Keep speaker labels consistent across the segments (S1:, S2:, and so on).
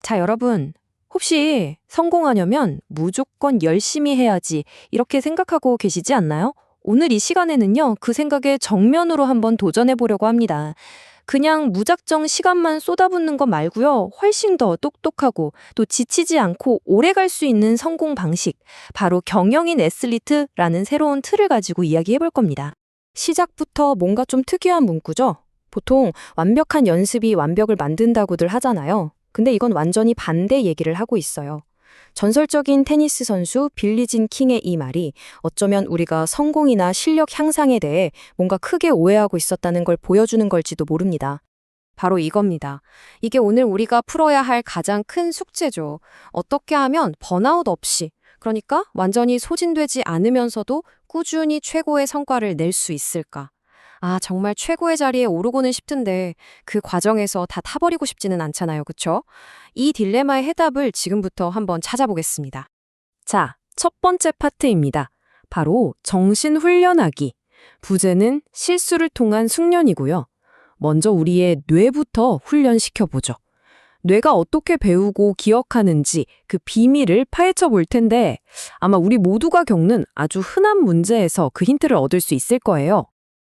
S1: 자, 여러분. 혹시 성공하려면 무조건 열심히 해야지 이렇게 생각하고 계시지 않나요? 오늘 이 시간에는요, 그 생각에 정면으로 한번 도전해 보려고 합니다. 그냥 무작정 시간만 쏟아붓는 것 말고요, 훨씬 더 똑똑하고 또 지치지 않고 오래 갈 수 있는 성공 방식, 바로 경영인 애슬리트라는 새로운 틀을 가지고 이야기해 볼 겁니다. 시작부터 뭔가 좀 특이한 문구죠? 보통 완벽한 연습이 완벽을 만든다고들 하잖아요. 근데 이건 완전히 반대 얘기를 하고 있어요. 전설적인 테니스 선수 빌리 진 킹의 이 말이 어쩌면 우리가 성공이나 실력 향상에 대해 뭔가 크게 오해하고 있었다는 걸 보여주는 걸지도 모릅니다. 바로 이겁니다. 이게 오늘 우리가 풀어야 할 가장 큰 숙제죠. 어떻게 하면 번아웃 없이, 그러니까 완전히 소진되지 않으면서도 꾸준히 최고의 성과를 낼 수 있을까? 아, 정말 최고의 자리에 오르고는 싶은데 그 과정에서 다 타버리고 싶지는 않잖아요. 그쵸? 이 딜레마의 해답을 지금부터 한번 찾아보겠습니다. 자, 첫 번째 파트입니다. 바로 정신훈련하기. 부제는 실수를 통한 숙련이고요. 먼저 우리의 뇌부터 훈련시켜보죠. 뇌가 어떻게 배우고 기억하는지 그 비밀을 파헤쳐 볼 텐데 아마 우리 모두가 겪는 아주 흔한 문제에서 그 힌트를 얻을 수 있을 거예요.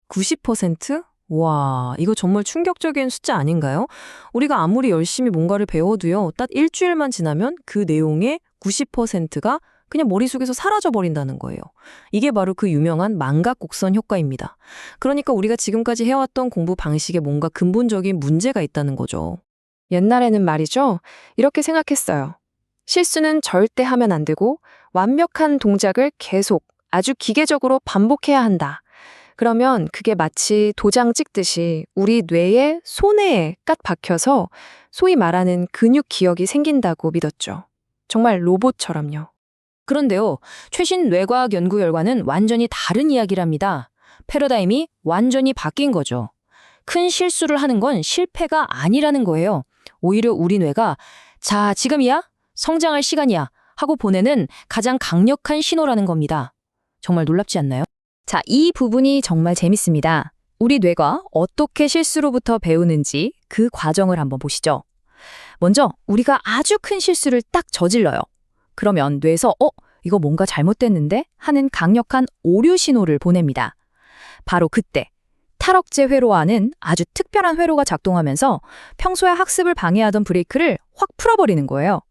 S1: 90%? 와, 이거 정말 충격적인 숫자 아닌가요? 우리가 아무리 열심히 뭔가를 배워도요, 딱 일주일만 지나면 그 내용의 90%가 그냥 머릿속에서 사라져버린다는 거예요. 이게 바로 그 유명한 망각곡선 효과입니다. 그러니까 우리가 지금까지 해왔던 공부 방식에 뭔가 근본적인 문제가 있다는 거죠. 옛날에는 말이죠, 이렇게 생각했어요. 실수는 절대 하면 안 되고 완벽한 동작을 계속 아주 기계적으로 반복해야 한다. 그러면 그게 마치 도장 찍듯이 우리 뇌의 손에 깍 박혀서 소위 말하는 근육 기억이 생긴다고 믿었죠. 정말 로봇처럼요. 그런데요, 최신 뇌과학 연구 결과는 완전히 다른 이야기랍니다. 패러다임이 완전히 바뀐 거죠. 큰 실수를 하는 건 실패가 아니라는 거예요. 오히려 우리 뇌가 자, 지금이야? 성장할 시간이야 하고 보내는 가장 강력한 신호라는 겁니다. 정말 놀랍지 않나요? 자, 이 부분이 정말 재밌습니다. 우리 뇌가 어떻게 실수로부터 배우는지 그 과정을 한번 보시죠. 먼저 우리가 아주 큰 실수를 딱 저질러요. 그러면 뇌에서 이거 뭔가 잘못됐는데? 하는 강력한 오류 신호를 보냅니다. 바로 그때 탈억제 회로와는 아주 특별한 회로가 작동하면서 평소에 학습을 방해하던 브레이크를 확 풀어버리는 거예요.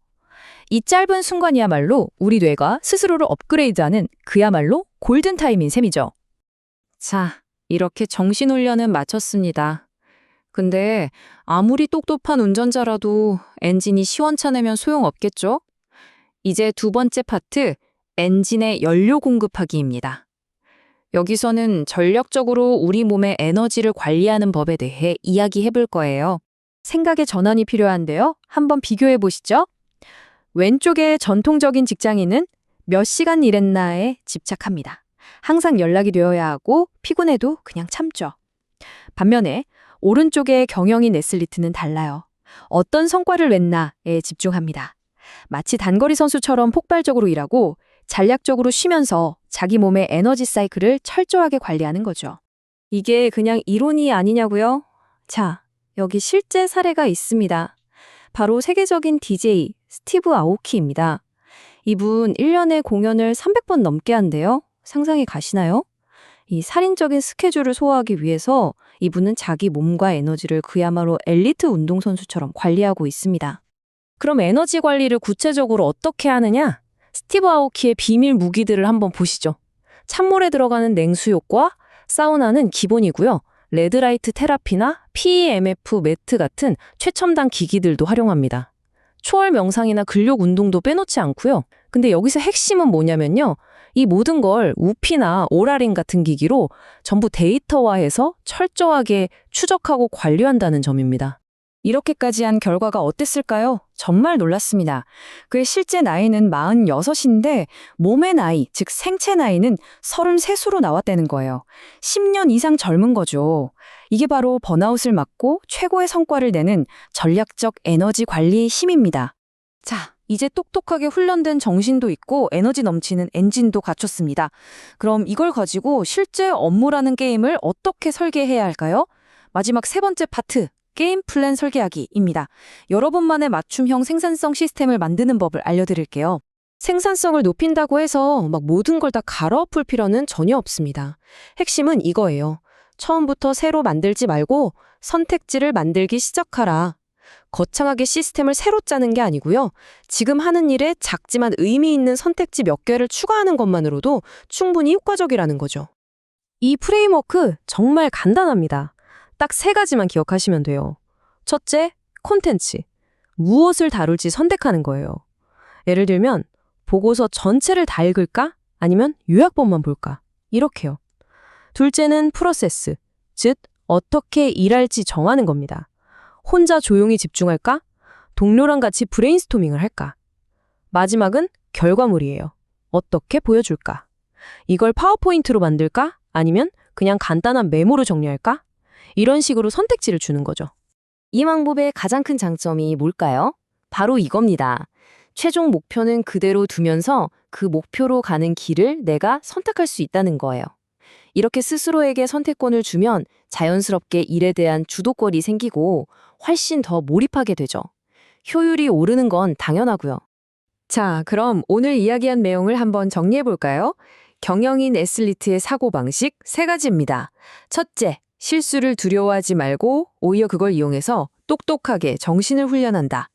S1: 이 짧은 순간이야말로 우리 뇌가 스스로를 업그레이드하는 그야말로 골든타임인 셈이죠. 자, 이렇게 정신훈련은 마쳤습니다. 근데 아무리 똑똑한 운전자라도 엔진이 시원찮으면 소용없겠죠? 이제 두 번째 파트, 엔진의 연료 공급하기입니다. 여기서는 전력적으로 우리 몸의 에너지를 관리하는 법에 대해 이야기해 볼 거예요. 생각의 전환이 필요한데요. 한번 비교해 보시죠. 왼쪽의 전통적인 직장인은 몇 시간 일했나에 집착합니다. 항상 연락이 되어야 하고 피곤해도 그냥 참죠. 반면에 오른쪽의 경영인 애슬리트는 달라요. 어떤 성과를 냈나에 집중합니다. 마치 단거리 선수처럼 폭발적으로 일하고 전략적으로 쉬면서 자기 몸의 에너지 사이클을 철저하게 관리하는 거죠. 이게 그냥 이론이 아니냐고요? 자, 여기 실제 사례가 있습니다. 바로 세계적인 DJ 스티브 아오키입니다. 이분 1년에 공연을 300번 넘게 한대요. 상상이 가시나요? 이 살인적인 스케줄을 소화하기 위해서 이분은 자기 몸과 에너지를 그야말로 엘리트 운동선수처럼 관리하고 있습니다. 그럼 에너지 관리를 구체적으로 어떻게 하느냐? 스티브 아오키의 비밀 무기들을 한번 보시죠. 찬물에 들어가는 냉수욕과 사우나는 기본이고요. 레드라이트 테라피나 PEMF 매트 같은 최첨단 기기들도 활용합니다. 초월 명상이나 근력 운동도 빼놓지 않고요. 근데 여기서 핵심은 뭐냐면요. 이 모든 걸 우피나 오라링 같은 기기로 전부 데이터화해서 철저하게 추적하고 관리한다는 점입니다. 이렇게까지 한 결과가 어땠을까요? 정말 놀랐습니다. 그의 실제 나이는 46인데 몸의 나이, 즉 생체 나이는 33수로 나왔다는 거예요. 10년 이상 젊은 거죠. 이게 바로 번아웃을 막고 최고의 성과를 내는 전략적 에너지 관리의 힘입니다. 자, 이제 똑똑하게 훈련된 정신도 있고 에너지 넘치는 엔진도 갖췄습니다. 그럼 이걸 가지고 실제 업무라는 게임을 어떻게 설계해야 할까요? 마지막 세 번째 파트, 게임 플랜 설계하기입니다. 여러분만의 맞춤형 생산성 시스템을 만드는 법을 알려드릴게요. 생산성을 높인다고 해서 모든 걸 다 갈아엎을 필요는 전혀 없습니다. 핵심은 이거예요. 처음부터 새로 만들지 말고 선택지를 만들기 시작하라. 거창하게 시스템을 새로 짜는 게 아니고요. 지금 하는 일에 작지만 의미 있는 선택지 몇 개를 추가하는 것만으로도 충분히 효과적이라는 거죠. 이 프레임워크 정말 간단합니다. 딱 3가지만 기억하시면 돼요. 첫째, 콘텐츠. 무엇을 다룰지 선택하는 거예요. 예를 들면 보고서 전체를 다 읽을까? 아니면 요약본만 볼까? 이렇게요. 둘째는 프로세스, 즉 어떻게 일할지 정하는 겁니다. 혼자 조용히 집중할까? 동료랑 같이 브레인스토밍을 할까? 마지막은 결과물이에요. 어떻게 보여줄까? 이걸 파워포인트로 만들까? 아니면 그냥 간단한 메모로 정리할까? 이런 식으로 선택지를 주는 거죠. 이 방법의 가장 큰 장점이 뭘까요? 바로 이겁니다. 최종 목표는 그대로 두면서 그 목표로 가는 길을 내가 선택할 수 있다는 거예요. 이렇게 스스로에게 선택권을 주면 자연스럽게 일에 대한 주도권이 생기고 훨씬 더 몰입하게 되죠. 효율이 오르는 건 당연하고요. 자, 그럼 오늘 이야기한 내용을 한번 정리해 볼까요? 경영인 애슬리트의 사고방식 3가지입니다. 첫째, 실수를 두려워하지 말고 오히려 그걸 이용해서 똑똑하게 정신을 훈련한다.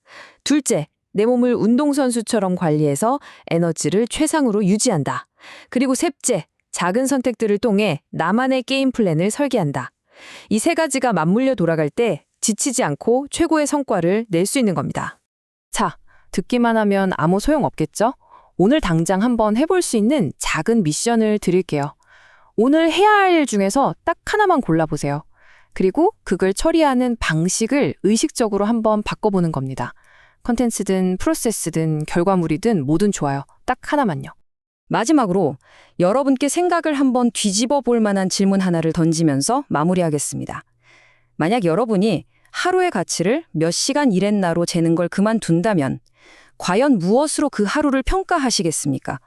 S1: 둘째, 내 몸을 운동선수처럼 관리해서 에너지를 최상으로 유지한다. 그리고 셋째, 작은 선택들을 통해 나만의 게임 플랜을 설계한다. 이 3가지가 맞물려 돌아갈 때 지치지 않고 최고의 성과를 낼 수 있는 겁니다. 자, 듣기만 하면 아무 소용 없겠죠? 오늘 당장 한번 해볼 수 있는 작은 미션을 드릴게요. 오늘 해야 할 일 중에서 딱 하나만 골라보세요. 그리고 그걸 처리하는 방식을 의식적으로 한번 바꿔보는 겁니다. 컨텐츠든 프로세스든 결과물이든 뭐든 좋아요. 딱 하나만요. 마지막으로 여러분께 생각을 한번 뒤집어 볼 만한 질문 하나를 던지면서 마무리하겠습니다. 만약 여러분이 하루의 가치를 몇 시간 일했나로 재는 걸 그만둔다면 과연 무엇으로 그 하루를 평가하시겠습니까?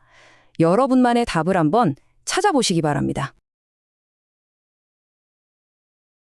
S1: 여러분만의 답을 한번 찾아보시기 바랍니다.